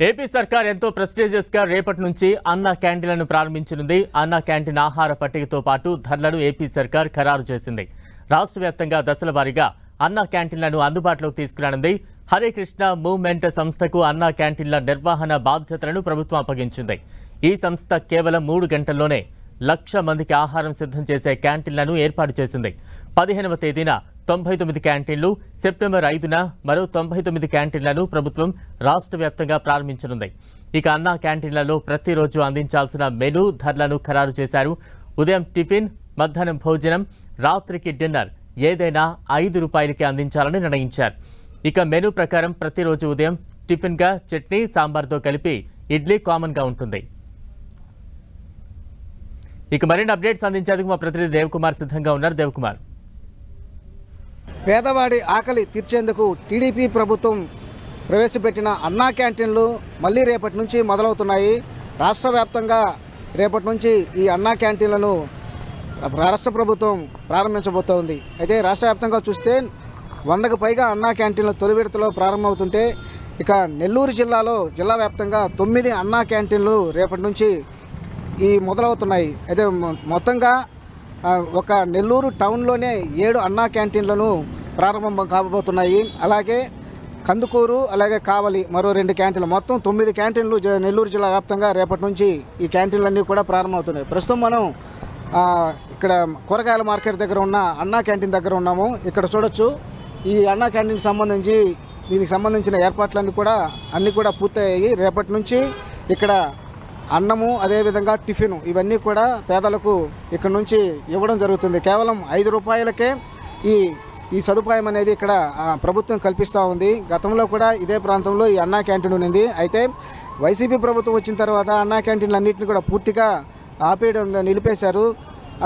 AP సర్కార్ ఎంతో prestigious గా రేపటి నుంచి అన్న క్యాంటీన్లను ప్రారంభించనుంది. అన్న క్యాంటీన్ ఆహార పట్టికతో పాటు ధరలను ఏపీ సర్కార్ ఖరారు చేసింది. రాష్ట్ర వ్యాప్తంగా దశల వారీగా అన్న క్యాంటీన్లను అందుబాటులోకి తీసుకురానుంది. హరే కృష్ణ మూవ్మెంట్ సంస్థకు అన్న క్యాంటీన్ల నిర్వహణ బాధ్యతలను ప్రభుత్వం అప్పగించింది. ఈ సంస్థ కేవలం 3 గంటల్లోనే 1,00,000 మందికి ఆహారం సిద్ధం చేసే క్యాంటీన్లను ఏర్పాటు చేసింది. 15వ తేదీన 99 క్యాంటీన్లు, సెప్టెంబర్ 5న మరో 99 క్యాంటీన్లను ప్రభుత్వం రాష్ట్ర వ్యాప్తంగా ప్రారంభించనుంది. ఇక అన్న క్యాంటీన్లలో ప్రతిరోజు అందించాల్సిన మెనూ ధరలను ఖరారు చేశారు. ఉదయం టిఫిన్, మధ్యాహ్నం భోజనం, రాత్రికి డిన్నర్ ఏదైనా 5 రూపాయలకి అందించాలని నిర్ణయించారు. ఇక మెనూ ప్రకారం ప్రతిరోజు ఉదయం టిఫిన్గా చట్నీ, సాంబార్తో కలిపి ఇడ్లీ కామన్గా ఉంటుంది. ఇక మరిన్ని అప్డేట్స్ అందించేందుకు మా ప్రతినిధి దేవకుమార్ సిద్ధంగా ఉన్నారు. దేవకుమార్, పేదవాడి ఆకలి తీర్చేందుకు టీడీపీ ప్రభుత్వం ప్రవేశపెట్టిన అన్నా క్యాంటీన్లు మళ్ళీ రేపటి నుంచి మొదలవుతున్నాయి. రాష్ట్ర వ్యాప్తంగా రేపటి నుంచి ఈ అన్నా క్యాంటీన్లను రాష్ట్ర ప్రభుత్వం ప్రారంభించబోతోంది. అయితే రాష్ట్ర వ్యాప్తంగా చూస్తే 100కు పైగా అన్నా క్యాంటీన్లు తొలి విడతలో ప్రారంభమవుతుంటే, ఇక నెల్లూరు జిల్లాలో జిల్లా వ్యాప్తంగా 9 అన్నా క్యాంటీన్లు రేపటి నుంచి మొదలవుతున్నాయి. అయితే మొత్తంగా ఒక నెల్లూరు టౌన్లోనే 7 అన్నా క్యాంటీన్లను ప్రారంభం కాబోతున్నాయి. అలాగే కందుకూరు, అలాగే కావలి మరో 2 క్యాంటీన్లు, మొత్తం 9 క్యాంటీన్లు నెల్లూరు జిల్లా వ్యాప్తంగా రేపటి నుంచి ఈ క్యాంటీన్లన్నీ కూడా ప్రారంభమవుతున్నాయి. ప్రస్తుతం మనం ఇక్కడ కూరగాయల మార్కెట్ దగ్గర ఉన్న అన్నా క్యాంటీన్ దగ్గర ఉన్నాము. ఇక్కడ చూడొచ్చు, ఈ అన్నా క్యాంటీన్కి సంబంధించి దీనికి సంబంధించిన ఏర్పాట్లన్నీ కూడా అన్నీ కూడా పూర్తయ్యాయి. రేపటి నుంచి ఇక్కడ అన్నము, అదేవిధంగా టిఫిన్, ఇవన్నీ కూడా పేదలకు ఇక్కడ నుంచి ఇవ్వడం జరుగుతుంది. కేవలం 5 రూపాయలకే ఈ సదుపాయం అనేది ఇక్కడ ప్రభుత్వం కల్పిస్తూ ఉంది. గతంలో కూడా ఇదే ప్రాంతంలో ఈ అన్నా క్యాంటీన్ ఉంది. అయితే వైసీపీ ప్రభుత్వం వచ్చిన తర్వాత అన్నా క్యాంటీన్లు అన్నింటినీ కూడా పూర్తిగా ఆపేయడం, నిలిపేశారు.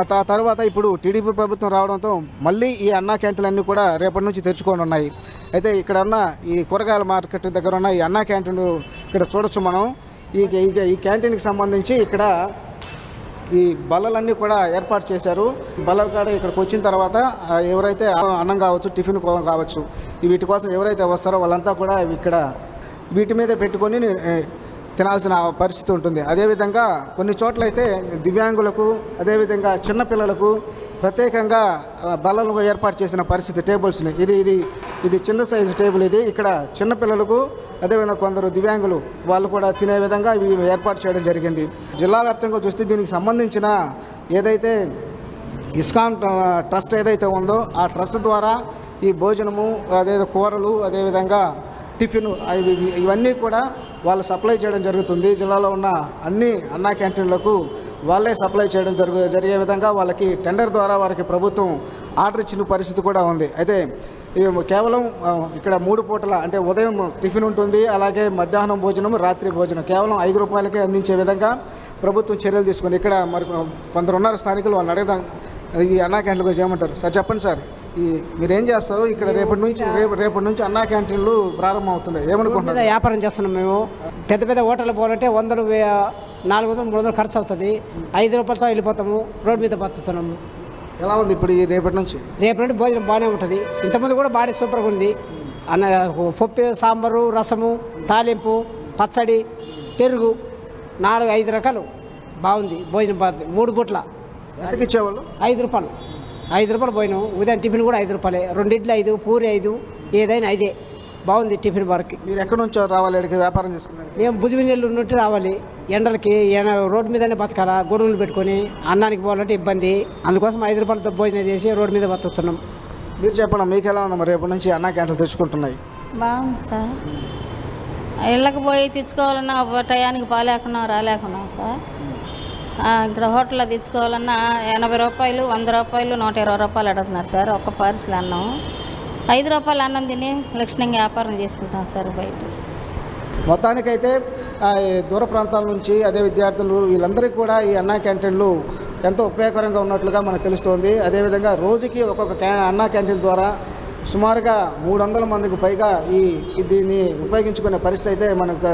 ఆ తర్వాత ఇప్పుడు టీడీపీ ప్రభుత్వం రావడంతో మళ్ళీ ఈ అన్నా క్యాంటీన్లు అన్నీ కూడా రేపటి నుంచి తెరుచుకొని ఉన్నాయి. అయితే ఇక్కడ ఉన్న ఈ కూరగాయల మార్కెట్ దగ్గర ఉన్న ఈ అన్నా క్యాంటీన్ ఇక్కడ చూడొచ్చు మనం. ఈ క్యాంటీన్కి సంబంధించి ఇక్కడ ఈ బల్లలన్నీ కూడా ఏర్పాటు చేశారు. బల్లల కాడ ఇక్కడికి వచ్చిన తర్వాత ఎవరైతే అన్నం కావచ్చు, టిఫిన్ కావచ్చు, వీటి కోసం ఎవరైతే వస్తారో వాళ్ళంతా కూడా ఇక్కడ వీటి మీదే పెట్టుకొని తినాల్సిన పరిస్థితి ఉంటుంది. అదేవిధంగా కొన్ని చోట్లయితే దివ్యాంగులకు, అదేవిధంగా చిన్నపిల్లలకు ప్రత్యేకంగా బల్లలు ఏర్పాటు చేసిన పరిస్థితి, టేబుల్స్ని. ఇది చిన్న సైజు టేబుల్. ఇది ఇక్కడ చిన్నపిల్లలకు, అదేవిధంగా కొందరు దివ్యాంగులు వాళ్ళు కూడా తినే విధంగా ఇవి ఏర్పాటు చేయడం జరిగింది. జిల్లా వ్యాప్తంగా చూస్తే దీనికి సంబంధించిన ఏదైతే ఇస్కాన్ ట్రస్ట్ ఏదైతే ఉందో ఆ ట్రస్ట్ ద్వారా ఈ భోజనము, అదే కూరలు, అదేవిధంగా టిఫిన్, ఇవన్నీ కూడా వాళ్ళు సప్లై చేయడం జరుగుతుంది. జిల్లాలో ఉన్న అన్ని అన్నా క్యాంటీన్లకు వాళ్ళే సప్లై చేయడం జరిగే విధంగా వాళ్ళకి టెండర్ ద్వారా వారికి ప్రభుత్వం ఆర్డర్ ఇచ్చిన పరిస్థితి కూడా ఉంది. అయితే కేవలం ఇక్కడ 3 పూటల, అంటే ఉదయం టిఫిన్ ఉంటుంది, అలాగే మధ్యాహ్నం భోజనం, రాత్రి భోజనం కేవలం 5 రూపాయలకే అందించే విధంగా ప్రభుత్వం చర్యలు తీసుకుంది. ఇక్కడ మరి కొందరు ఉన్నారు స్థానికులు, వాళ్ళని అడగదాం ఈ అన్నా క్యాంటీన్లు చేయమంటారు. సార్ చెప్పండి సార్, మీరేం చేస్తారు ఇక్కడ? రేపటి నుంచి అన్నా క్యాంటీన్లు ప్రారంభం అవుతున్నాయి, ఏమనుకుంటున్నారు? వ్యాపారం చేస్తున్నాం మేము. పెద్ద హోటల్ పోవాలంటే 100, 400, 300 ఖర్చు అవుతుంది. 5 రూపాయలతో వెళ్ళిపోతాము, రోడ్డు మీద బతుకుతున్నాము. ఎలా ఉంది ఇప్పుడు ఈ రేపటి నుంచి భోజనం బాగానే ఉంటుంది. ఇంతకుముందు కూడా బాగానే సూపర్గా ఉంది. అన్న పప్పు, సాంబారు, రసము, తాలింపు, పచ్చడి, పెరుగు, 4, 5 రకాలు బాగుంది. భోజనం బాగుంది. 3 పూట్ల ఎంతకి ఇచ్చేవాళ్ళు? 5 రూపాయలు. 5 రూపాయలు భోజనం. ఉదయం టిఫిన్ కూడా 5 రూపాయలే. 2 ఇడ్లీ 5, పూరి 5, ఏదైనా 5. బాగుంది టిఫిన్ వరకు. మీరు ఎక్కడి నుంచో రావాలి ఇక్కడికి వ్యాపారం చేసుకున్నారు? మేము భుజమినెల్లు నుండి రావాలి. ఎండలకి రోడ్డు మీదనే బతకాలా, గొడవలు పెట్టుకొని అన్నానికి పోవాలంటే ఇబ్బంది. అందుకోసం 5 రూపాయలతో భోజనం చేసి రోడ్డు మీద బతుకుతున్నాం. మీరు చెప్పండి, మీకు ఎలా ఉందమ్మా రేపటి నుంచి అన్నా క్యాంటీన్లు తెచ్చుకుంటున్నాయి? బాగుంది సార్. ఇళ్ళకి పోయి తెచ్చుకోవాలన్నా టయానికి రాలేకున్నాం సార్. ఇక్కడ హోటల్లో తెచ్చుకోవాలన్నా 80 రూపాయలు, 100 రూపాయలు, 120 రూపాయలు అడుగుతున్నారు సార్ ఒక్క పార్సిల్ అన్నం. 5 రూపాయలు అన్నం తిని లక్షణంగా వ్యాపారం చేసుకుంటాం సార్ బయట. మొత్తానికైతే దూర ప్రాంతాల నుంచి అదే విద్యార్థులు వీళ్ళందరికీ కూడా ఈ అన్నా క్యాంటీన్లు ఎంతో ఉపయోగకరంగా ఉన్నట్లుగా మనకు తెలుస్తోంది. అదేవిధంగా రోజుకి ఒక్కొక్క అన్నా క్యాంటీన్ ద్వారా సుమారుగా 300 మందికి పైగా దీన్ని ఉపయోగించుకునే పరిస్థితి అయితే మనకు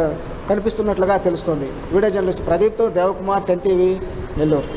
కనిపిస్తున్నట్లుగా తెలుస్తోంది. వీడియో జర్నలిస్ట్ ప్రదీప్తో దేవకుమార్, 10 టీవీ, నెల్లూరు.